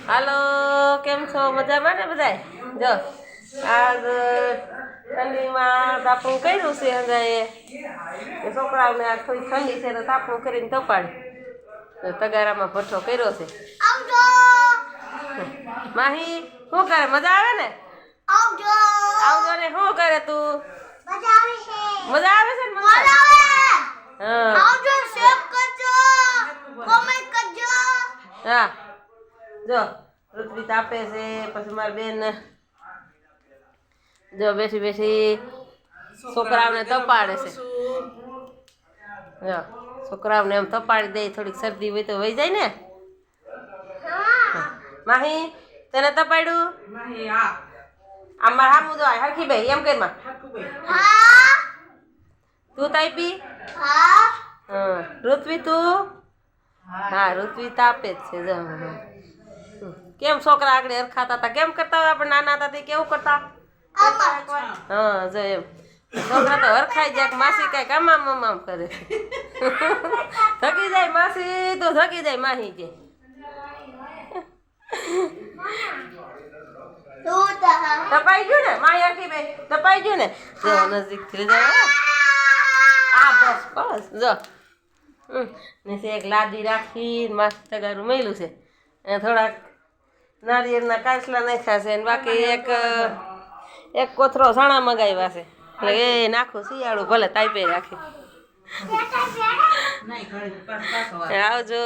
હાલો, કેમ છો? મજામાં ને બધાય? જો આજ ઠંડીમાં તાપણું કર્યું છે હજાએ કે છોકરાઓને આ થોડી ઠંડી છે તો તાપણું કરીને તપાડી તગારામાં ભઠ્ઠો કર્યો છે. માહી શું કરે? મજા આવે ને? આવજો ને. શું કરે તું? મજા આવે છે ને? હા જો ઋત્વી તાપે છે, પછી મારી બેન જો બેઠી બેઠી છોકરાઓને તપાડે છે. જો છોકરાઓને એમ તપાડી દે, થોડીક શરદી હોય તો વહી જાય ને. માહી તને તપાડ્યું? આમાં હામું જો હરખી ભાઈ એમ કે માં તું તાપી? હા. ઋત્વી તું? હા ઋત્વી તાપે જ છે. જો કેમ છોકરા આગળ હરખાતા હતા? કેમ કરતા હોય? આપણે નાના હતા તે કેવું કરતા? હા જો એમ છોકરા તો હરખાઈ જાય. માસી કઈક આમ કરે. થકી જાય માસી તો થકી જાય માહી કે તપાઈ ગયું ને? માહી હરખી ભાઈ તપાઈ ગયું ને? જો નજીક થી જાય. આ બસ બસ જો નીચે એક લાદી રાખી મસ્ત તગારું મેલું છે અને થોડાક નારિયેળના કાચલા નાખ્યા છે અને બાકી એક કોથરો સાણા મગાવ્યા છે. એટલે એ નાખું શિયાળું ભલે તાપે રાખી. આવજો.